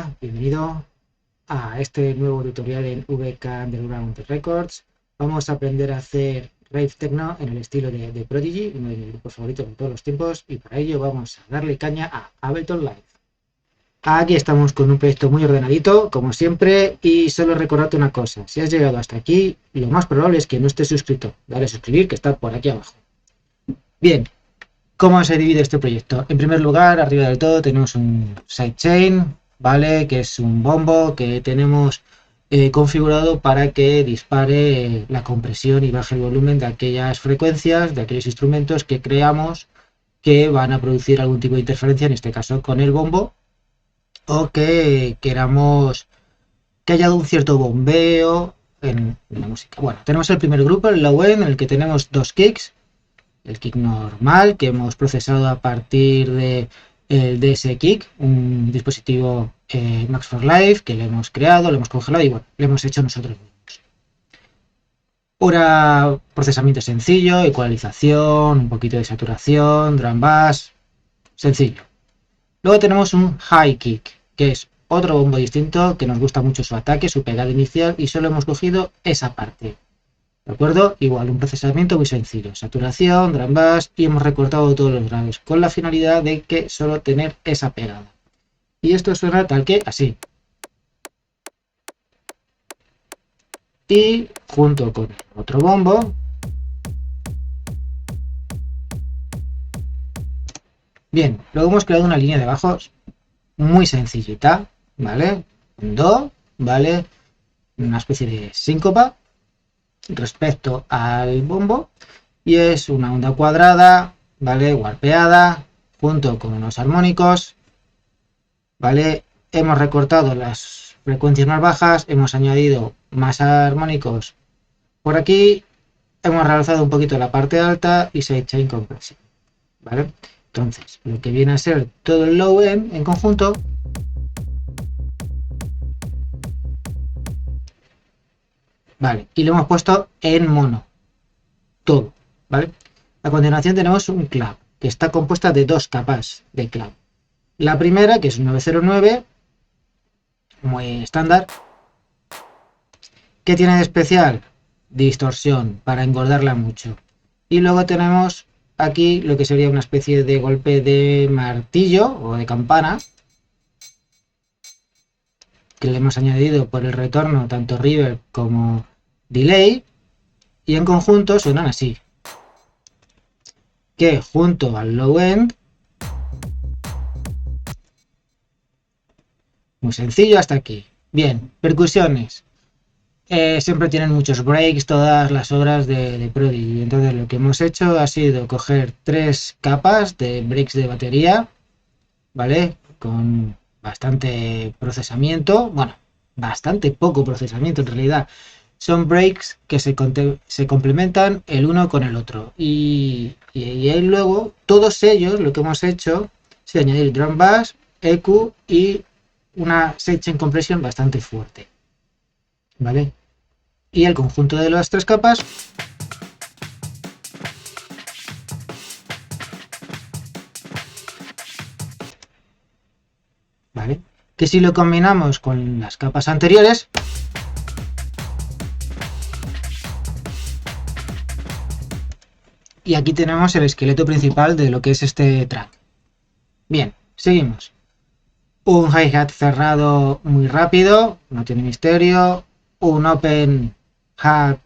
Hola, bienvenido a este nuevo tutorial en VK Underground Records. Vamos a aprender a hacer rave techno en el estilo de Prodigy, uno de mis grupos favoritos de todos los tiempos, y para ello vamos a darle caña a Ableton Live. Aquí estamos con un proyecto muy ordenadito, como siempre, y solo recordarte una cosa: si has llegado hasta aquí, lo más probable es que no estés suscrito. Dale a suscribir, que está por aquí abajo. Bien. ¿Cómo se divide este proyecto? En primer lugar, arriba del todo tenemos un sidechain, ¿vale? Que es un bombo que tenemos configurado para que dispare la compresión y baje el volumen de aquellas frecuencias, de aquellos instrumentos que creamos que van a producir algún tipo de interferencia, en este caso con el bombo, o que queramos que haya un cierto bombeo en la música. Bueno, tenemos el primer grupo, el low end, en el que tenemos dos kicks. El kick normal que hemos procesado a partir de el DS Kick, un dispositivo Max for Live que le hemos creado, lo hemos congelado y bueno, lo hemos hecho nosotros mismos. Un procesamiento sencillo, ecualización, un poquito de saturación, drum bass, sencillo. Luego tenemos un High Kick, que es otro bombo distinto que nos gusta mucho su ataque, su pegada inicial, y solo hemos cogido esa parte. ¿De acuerdo? Igual, un procesamiento muy sencillo, saturación, drum bass, y hemos recortado todos los graves con la finalidad de que solo tener esa pegada. Y esto suena tal que así. Y junto con otro bombo, bien, luego hemos creado una línea de bajos muy sencillita, ¿vale? Un do, ¿vale? Una especie de síncopa respecto al bombo, y es una onda cuadrada, ¿vale? Warpeada, junto con unos armónicos, ¿vale? Hemos recortado las frecuencias más bajas, hemos añadido más armónicos por aquí, hemos realzado un poquito la parte alta y sidechain compression, ¿vale? Entonces, lo que viene a ser todo el low end en conjunto, ¿vale? Y lo hemos puesto en mono, todo, ¿vale? A continuación tenemos un clap, que está compuesta de dos capas de clap. La primera, que es un 909, muy estándar. ¿Qué tiene de especial? Distorsión, para engordarla mucho. Y luego tenemos aquí lo que sería una especie de golpe de martillo o de campana, que le hemos añadido por el retorno tanto reverb como delay, y en conjunto suenan así. Que junto al low end, muy sencillo hasta aquí. Bien, percusiones. Siempre tienen muchos breaks todas las obras de Prodigy. Entonces lo que hemos hecho ha sido coger tres capas de breaks de batería, ¿vale? Con bastante procesamiento, bueno, bastante poco procesamiento en realidad. Son breaks que se complementan el uno con el otro. Y luego, todos ellos, lo que hemos hecho es añadir drum bass, EQ y una sidechain compression bastante fuerte, ¿vale? Y el conjunto de las tres capas ¿vale? Que si lo combinamos con las capas anteriores, y aquí tenemos el esqueleto principal de lo que es este track. Bien, seguimos. Un hi-hat cerrado muy rápido, no tiene misterio. Un open hat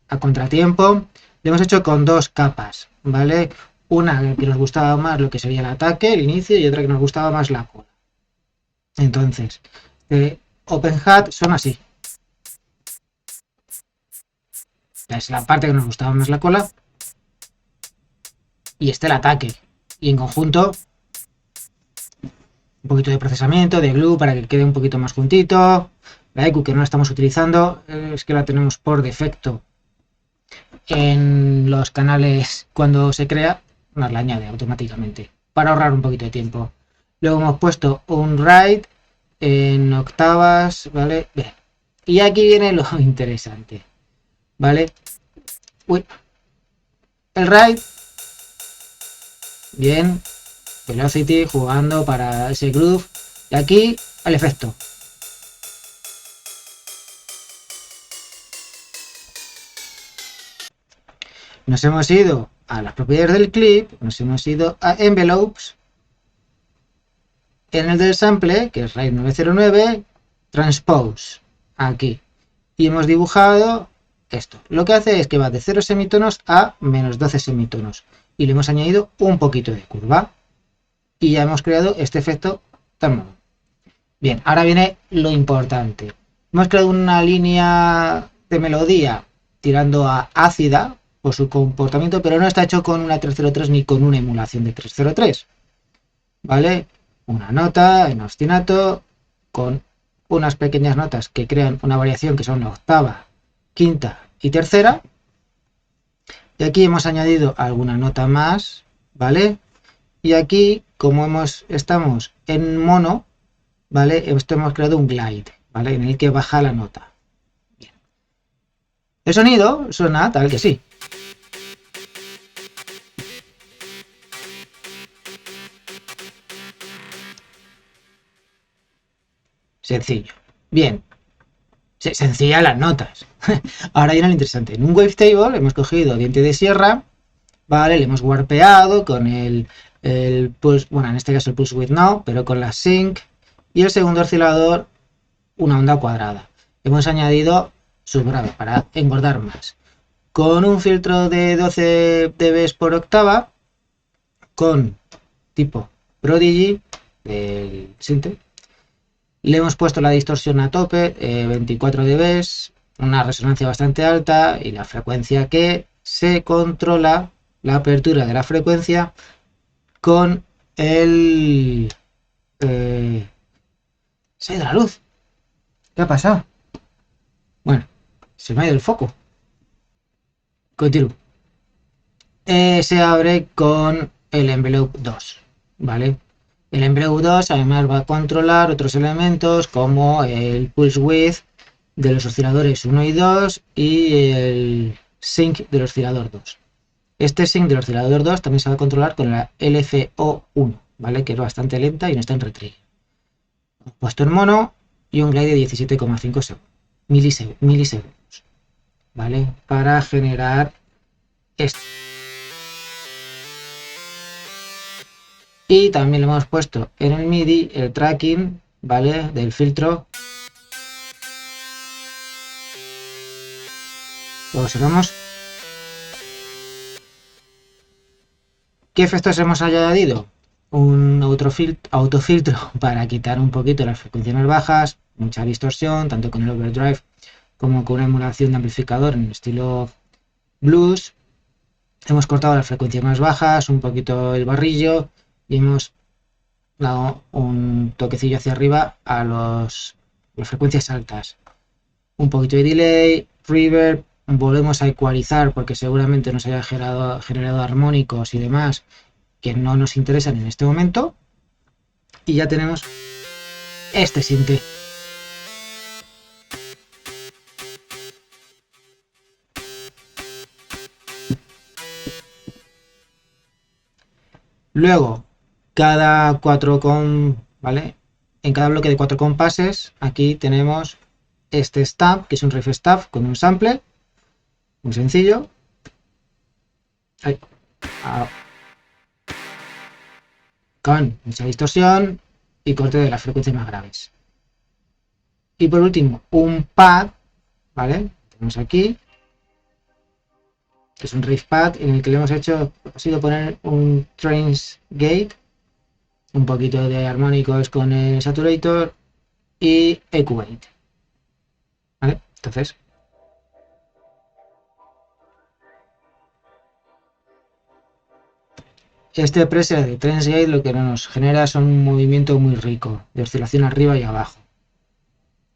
a contratiempo. Lo hemos hecho con dos capas, ¿vale? Una que nos gustaba más lo que sería el ataque, el inicio, y otra que nos gustaba más la cola. Entonces, open hat son así. Es la parte que nos gustaba más la cola. Y el ataque. Y en conjunto, un poquito de procesamiento, de glue para que quede un poquito más juntito. La EQ que no la estamos utilizando, es que la tenemos por defecto en los canales cuando se crea, nos la añade automáticamente para ahorrar un poquito de tiempo. Luego hemos puesto un ride en octavas, ¿vale? Bien. Y aquí viene lo interesante, ¿vale? Uy. El ride, bien, velocity jugando para ese groove. Y aquí al efecto. Nos hemos ido a las propiedades del clip, nos hemos ido a envelopes, en el del sample, que es RAID 909, transpose, aquí. Y hemos dibujado esto. Lo que hace es que va de 0 semitonos a menos 12 semitonos. Y le hemos añadido un poquito de curva. Y ya hemos creado este efecto tan mono. Bien, ahora viene lo importante. Hemos creado una línea de melodía tirando a ácida por su comportamiento, pero no está hecho con una 303 ni con una emulación de 303. ¿Vale? Una nota en ostinato con unas pequeñas notas que crean una variación que son la octava, quinta y tercera. Y aquí hemos añadido alguna nota más, ¿vale? Y aquí, como estamos en mono, ¿vale? Esto hemos creado un glide, ¿vale? En el que baja la nota. Bien. El sonido suena tal que sí. Sencillo. Bien. Sencilla las notas. Ahora viene lo interesante. En un wavetable hemos cogido diente de sierra, ¿vale? Le hemos warpeado con el pulse, bueno, en este caso el pulse width no, pero con la sync y el segundo oscilador una onda cuadrada. Hemos añadido subgrave para engordar más. Con un filtro de 12 dB por octava, con tipo Prodigy del Synth, le hemos puesto la distorsión a tope, 24 dB, una resonancia bastante alta y la frecuencia que se controla, la apertura de la frecuencia con el... se ha ido la luz. ¿Qué ha pasado? Bueno, se me ha ido el foco. Continúo. Se abre con el envelope 2, ¿vale? El envelope 2 además va a controlar otros elementos como el pulse width de los osciladores 1 y 2 y el sync del oscilador 2. Este sync del oscilador 2 también se va a controlar con la LFO1, ¿vale? Que es bastante lenta y no está en retriever. Puesto en mono y un glide de 17,5 milisegundos, ¿vale? Para generar esto. Y también le hemos puesto en el MIDI el tracking, ¿vale? Del filtro. Lo observamos. ¿Qué efectos hemos añadido? Un autofiltro para quitar un poquito las frecuencias más bajas, mucha distorsión, tanto con el overdrive como con una emulación de amplificador en estilo blues. Hemos cortado las frecuencias más bajas, un poquito el barrillo y hemos dado un toquecillo hacia arriba a las frecuencias altas. Un poquito de delay, reverb, volvemos a ecualizar porque seguramente nos haya generado armónicos y demás que no nos interesan en este momento. Y ya tenemos este synth. Luego, cada 4 ¿vale? En cada bloque de 4 compases, aquí tenemos este stab, que es un riff stab con un sample, muy sencillo. Con mucha distorsión y corte de las frecuencias más graves. Y por último, un pad, ¿vale? Tenemos aquí, que es un riff pad en el que le hemos hecho, ha sido poner un trains gate, un poquito de armónicos con el saturator y EQ8, ¿vale? Entonces, este preset de trains gate lo que nos genera es un movimiento muy rico de oscilación arriba y abajo.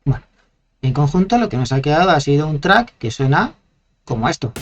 Bueno, en conjunto lo que nos ha quedado ha sido un track que suena como esto.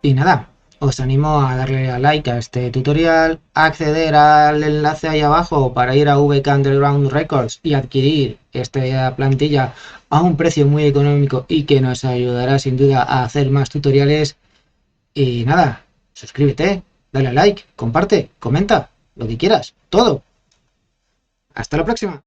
Y nada, os animo a darle a like a este tutorial, a acceder al enlace ahí abajo para ir a VK Underground Records y adquirir esta plantilla a un precio muy económico y que nos ayudará sin duda a hacer más tutoriales. Y nada, suscríbete, dale a like, comparte, comenta, lo que quieras, todo. Hasta la próxima.